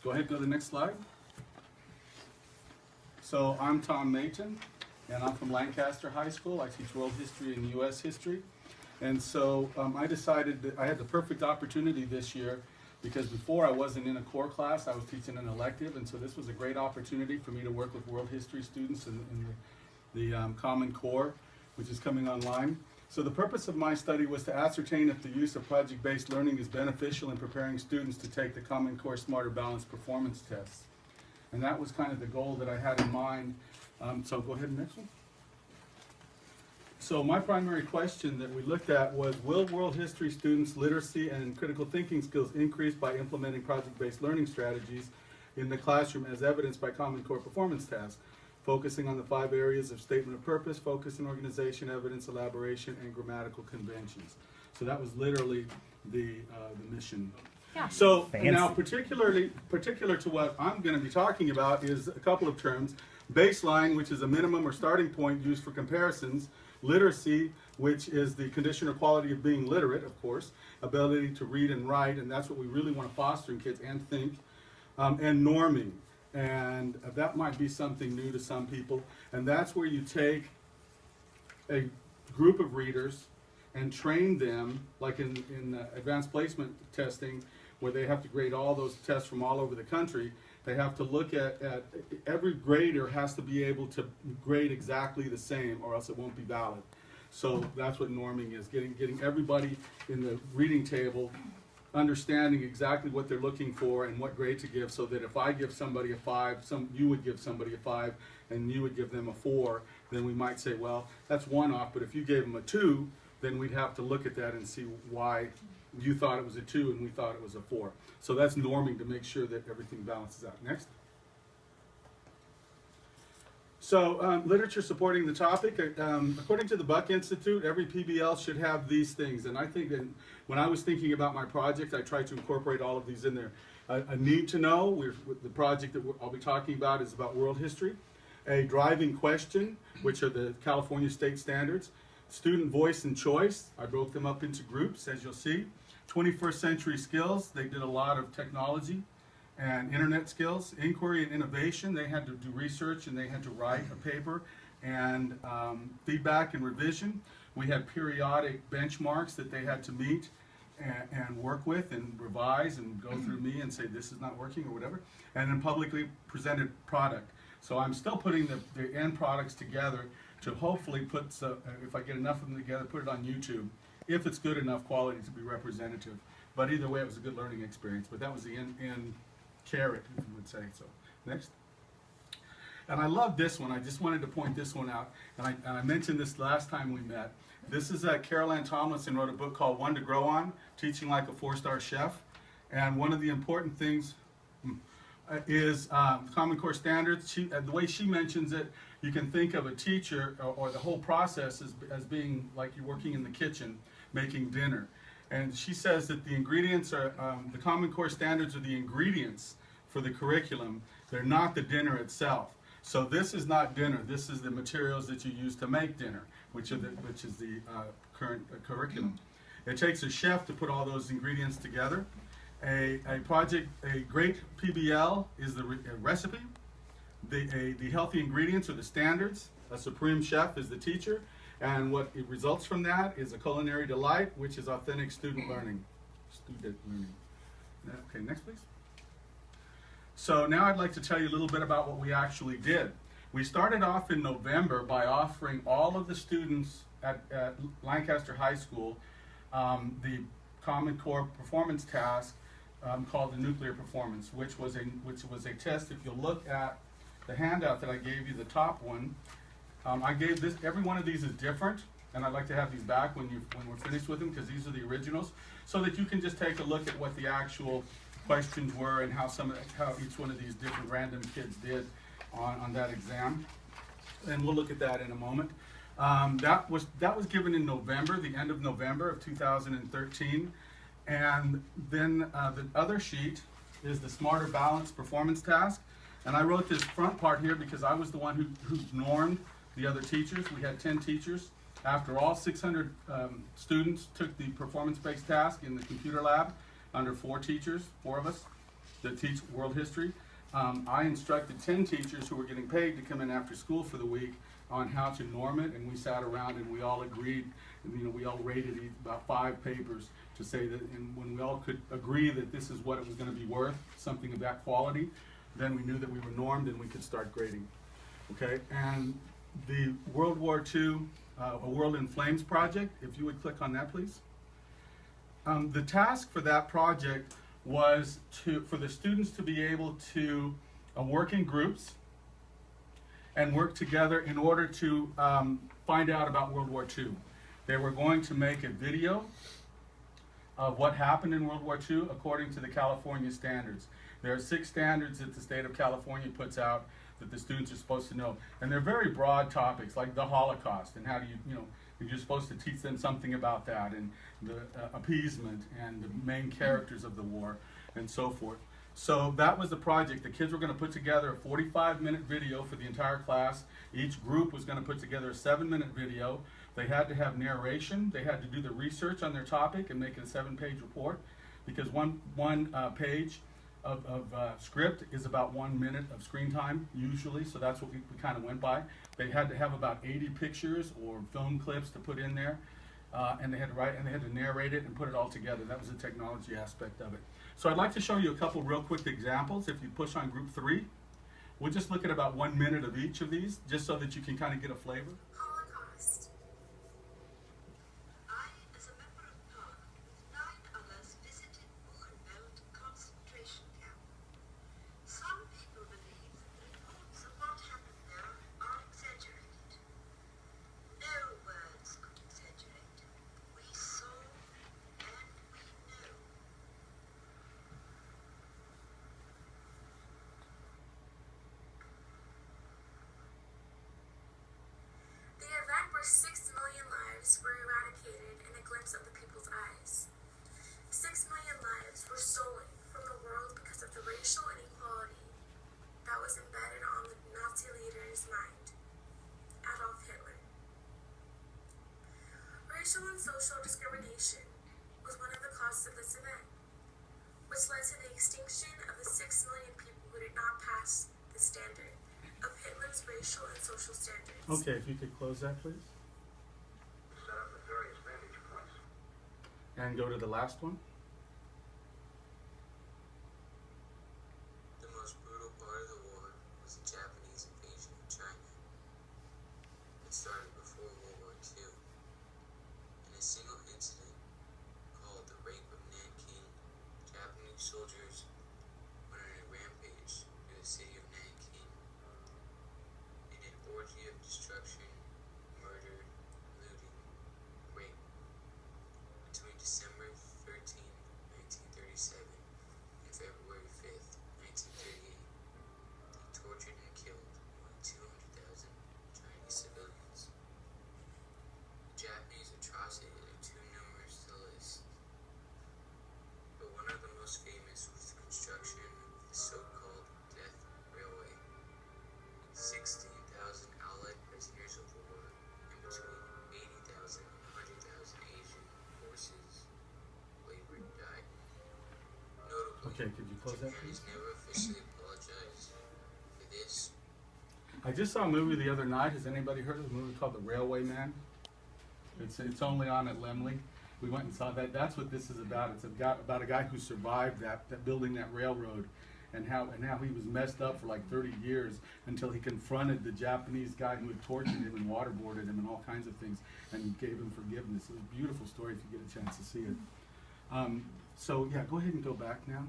Go ahead, go to the next slide. So I'm Tom Mayton, and I'm from Lancaster High School. I teach world history and U.S. history. And so I decided that I had the perfect opportunity this year because before I wasn't in a core class, I was teaching an elective, and so this was a great opportunity for me to work with world history students in the Common Core, which is coming online. So the purpose of my study was to ascertain if the use of project-based learning is beneficial in preparing students to take the Common Core Smarter Balanced Performance Tests. And that was kind of the goal that I had in mind. So go ahead, next one. So my primary question that we looked at was, will world history students' literacy and critical thinking skills increase by implementing project-based learning strategies in the classroom as evidenced by Common Core Performance Tasks, focusing on the 5 areas of statement of purpose, focus and organization, evidence elaboration, and grammatical conventions. So that was literally the mission. Yeah. So Fancy. now particular to what I'm going to be talking about is a couple of terms. Baseline, which is a minimum or starting point used for comparisons. Literacy, which is the condition or quality of being literate, of course. Ability to read and write, and that's what we really want to foster in kids, and think. And norming, and that might be something new to some people. And that's where you take a group of readers and train them, like in advanced placement testing, where they have to grade all those tests from all over the country. They have to look at every grader has to be able to grade exactly the same, or else it won't be valid. So that's what norming is, getting everybody in the reading table understanding exactly what they're looking for and what grade to give, so that if I give somebody a 5, you would give somebody a 5, and you would give them a 4, then we might say, well, that's one off, but if you gave them a 2, then we'd have to look at that and see why you thought it was a 2 and we thought it was a 4. So that's norming to make sure that everything balances out. Next. So literature supporting the topic. According to the Buck Institute, every PBL should have these things. And I think that when I was thinking about my project, I tried to incorporate all of these in there. A need to know, the project that I'll be talking about is about world history. A driving question, which are the California state standards. Student voice and choice, I broke them up into groups, as you'll see. 21st century skills, they did a lot of technology and internet skills. Inquiry and innovation, they had to do research and they had to write a paper. And feedback and revision, we had periodic benchmarks that they had to meet and work with and revise and go through me and say this is not working or whatever. And then publicly presented product. So I'm still putting the end products together to hopefully put, if I get enough of them together, put it on YouTube, if it's good enough quality to be representative. But either way, it was a good learning experience. But that was the end carrot, if you would say so. Next. And I love this one. I just wanted to point this one out. And I mentioned this last time we met. This is Carol Ann Tomlinson wrote a book called One to Grow On, Teaching Like a 4-Star Chef. And one of the important things is Common Core standards. The way she mentions it, you can think of a teacher or the whole process as being like you're working in the kitchen making dinner. And she says that the ingredients are, the Common Core standards are the ingredients for the curriculum. They're not the dinner itself. So this is not dinner. This is the materials that you use to make dinner, which is the current curriculum. It takes a chef to put all those ingredients together. A great PBL is the recipe. The healthy ingredients are the standards. A supreme chef is the teacher. And what it results from that is a culinary delight, which is authentic student learning. Okay, next please. So now I'd like to tell you a little bit about what we actually did. We started off in November by offering all of the students at Lancaster High School the Common Core Performance Task called the Nuclear Performance, which was a test. If you look at the handout that I gave you, the top one, I gave this. Every one of these is different, and I'd like to have these back when we're finished with them, because these are the originals, so that you can just take a look at what the actual questions were and how each one of these different random kids did on that exam. And we'll look at that in a moment. That was given in November, the end of November of 2013. And then the other sheet is the Smarter Balanced Performance Task. And I wrote this front part here because I was the one who normed the other teachers. We had 10 teachers. After all 600 students took the performance-based task in the computer lab under 4 teachers, 4 of us. that teach world history. I instructed 10 teachers who were getting paid to come in after school for the week on how to norm it, and we sat around and we all agreed, and, we all rated about 5 papers to say that, and when we all could agree that this is what it was going to be worth, something of that quality, then we knew that we were normed and we could start grading. Okay, and the World War II, A World in Flames project, if you would click on that, please. The task for that project was for the students to be able to work in groups and work together in order to find out about World War II. They were going to make a video of what happened in World War II according to the California standards. There are 6 standards that the state of California puts out that the students are supposed to know. And they're very broad topics, like the Holocaust, and how do you're supposed to teach them something about that, and the appeasement, and the main characters of the war, and so forth. So that was the project. The kids were going to put together a 45-minute video for the entire class. Each group was going to put together a 7-minute video. They had to have narration. They had to do the research on their topic and make it a 7-page report, because one page of script is about 1 minute of screen time usually, so that's what we kind of went by. They had to have about 80 pictures or film clips to put in there, and they had to write, and they had to narrate it and put it all together. That was the technology aspect of it. So I'd like to show you a couple real quick examples. If you push on group 3, we'll just look at about 1 minute of each of these, just so that you can kind of get a flavor. Holocaust. I, as a member of PAR, with 9 others, visited Buchenwald concentration camp. Some people believe that the reports of what happened there are exaggerated. No words could exaggerate. We saw and we know. The event where 6 million lives were eradicated in a glimpse of the people's eyes. 6 million lives were stolen from the world because of the racial inequality that was embedded on the Nazi leader's mind, Adolf Hitler. Racial and social discrimination was one of the causes of this event, which led to the extinction of the 6 million people who did not pass the standard of Hitler's racial and social standards. Okay, if you could close that, please. Set up at various vantage points. And go to the last one. The most brutal part of the war was the Japanese invasion of China. It started before World War II. In a single incident called the Rape of Nanking, Japanese soldiers went on a rampage through the city of Nanking in an orgy of destruction, murder, looting, rape. Between December 13, 1937 and February 5th, 1938, they tortured and killed more than 200,000 Chinese civilians. The Japanese atrocities are too numerous to list, but one of the most famous was the construction of the so-called Death Railway. 16,000 Allied prisoners of war and between 80,000 and 100,000 Asian forces labored died. Notably, Okay, could you close that, Japan please? has never officially apologized for this. I just saw a movie the other night. Has anybody heard of the movie called The Railway Man? It's only on at Lemley. We went and saw that. That's what this is about. It's about a guy who survived that building that railroad, and how he was messed up for like 30 years until he confronted the Japanese guy who had tortured him and waterboarded him and all kinds of things, and gave him forgiveness. It was a beautiful story if you get a chance to see it. So yeah, go ahead and go back now.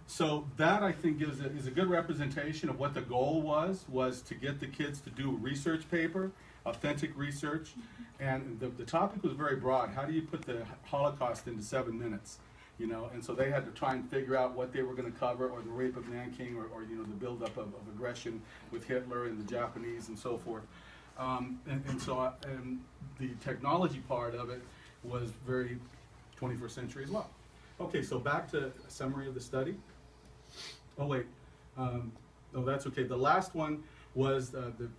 So that, I think, is a good representation of what the goal was to get the kids to do a research paper, authentic research, and the topic was very broad. How do you put the Holocaust into 7 minutes? And so they had to try and figure out what they were going to cover, or the rape of Nanking, or the buildup of aggression with Hitler and the Japanese and so forth. And the technology part of it was very 21st century as well. Okay, so back to a summary of the study. Oh wait, oh that's okay. The last one was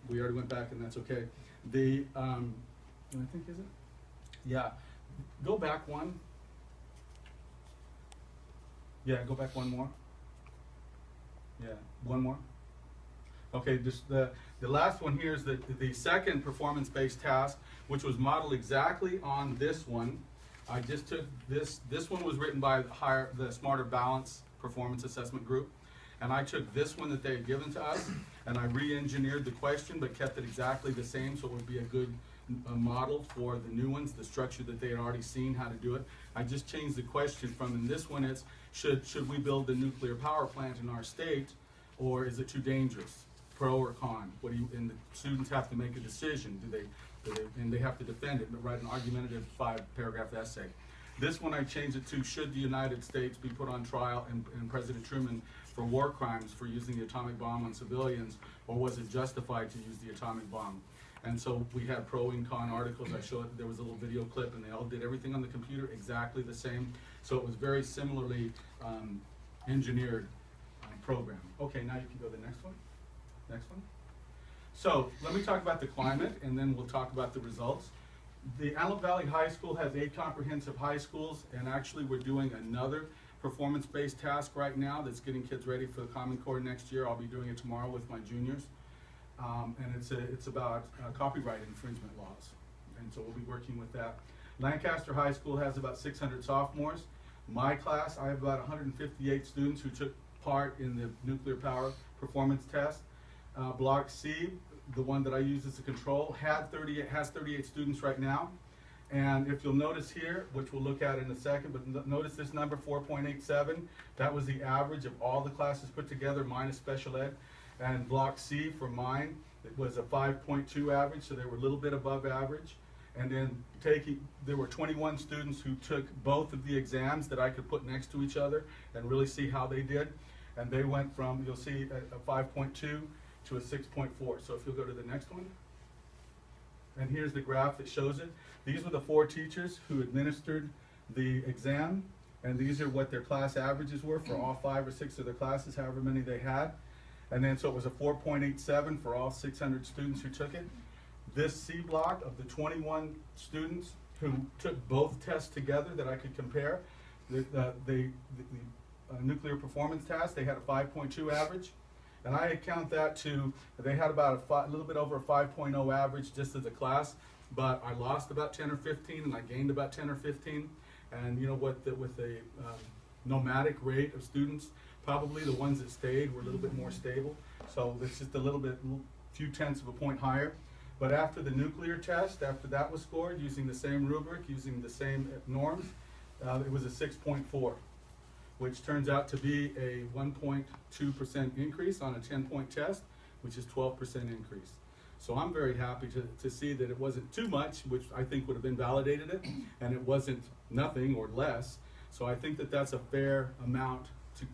we already went back, and that's okay. I think, is it? Yeah, go back one. Yeah, go back one more. Yeah, one more. Okay, just the last one here is the second performance-based task, which was modeled exactly on this one. I just took this one was written by the Smarter Balance Performance Assessment Group, and I took this one that they had given to us, and I re-engineered the question, but kept it exactly the same, so it would be a good model for the new ones, the structure that they had already seen how to do it. I just changed the question from, in this one it's, should we build a nuclear power plant in our state, or is it too dangerous? Pro or con? And the students have to make a decision. And they have to defend it, but write an argumentative 5-paragraph essay. This one I changed it to, should the United States be put on trial and President Truman for war crimes for using the atomic bomb on civilians, or was it justified to use the atomic bomb? And so we had pro and con articles. I showed there was a little video clip, and they all did everything on the computer exactly the same. So it was very similarly engineered program. Okay, now you can go to the next one. Next one. So let me talk about the climate, and then we'll talk about the results. The Antelope Valley High School has 8 comprehensive high schools, and actually we're doing another performance-based task right now that's getting kids ready for the Common Core next year. I'll be doing it tomorrow with my juniors. And it's about copyright infringement laws. And so we'll be working with that. Lancaster High School has about 600 sophomores. My class, I have about 158 students who took part in the nuclear power performance test. Block C, the one that I use as a control, has 38 students right now. And if you'll notice here, which we'll look at in a second, but notice this number, 4.87, that was the average of all the classes put together minus special ed. And Block C for mine, it was a 5.2 average, so they were a little bit above average. And then there were 21 students who took both of the exams that I could put next to each other and really see how they did. And they went from, you'll see, a 5.2 to a 6.4. So if you'll go to the next one. And here's the graph that shows it. These were the 4 teachers who administered the exam, and these are what their class averages were for all 5 or 6 of their classes, however many they had. And then so it was a 4.87 for all 600 students who took it. This C block of the 21 students who took both tests together that I could compare, the nuclear performance task, they had a 5.2 average. And I count that to, they had about a little bit over a 5.0 average just as a class, but I lost about 10 or 15 and I gained about 10 or 15. And you know what, with the nomadic rate of students, probably the ones that stayed were a little bit more stable. So it's just a few tenths of a point higher. But after the nuclear test, after that was scored, using the same rubric, using the same norms, it was a 6.4. Which turns out to be a 1.2% increase on a 10-point test, which is 12% increase. So I'm very happy to see that it wasn't too much, which I think would have invalidated it, and it wasn't nothing or less. So I think that that's a fair amount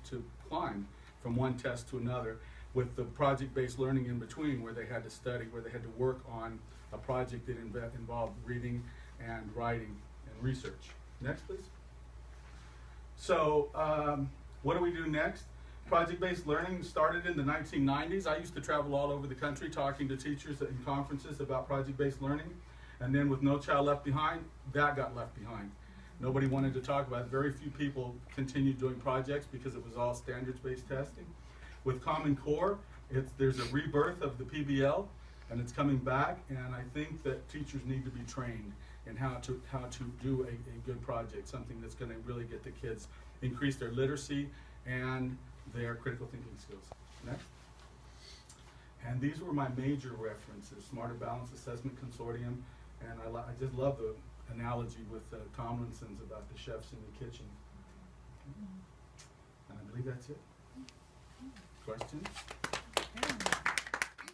to climb from one test to another, with the project-based learning in between, where they had to study, where they had to work on a project that involved reading and writing and research. Next, please. So what do we do next? Project-based learning started in the 1990s. I used to travel all over the country talking to teachers in conferences about project-based learning. And then with No Child Left Behind, that got left behind. Nobody wanted to talk about it. Very few people continued doing projects because it was all standards-based testing. With Common Core, there's a rebirth of the PBL, and it's coming back. And I think that teachers need to be trained in how to do a good project, something that's going to really get the kids, increase their literacy and their critical thinking skills. Next. And these were my major references: Smarter Balance Assessment Consortium, and I just love the analogy with Tomlinson's about the chefs in the kitchen. Okay. And I believe that's it. Questions?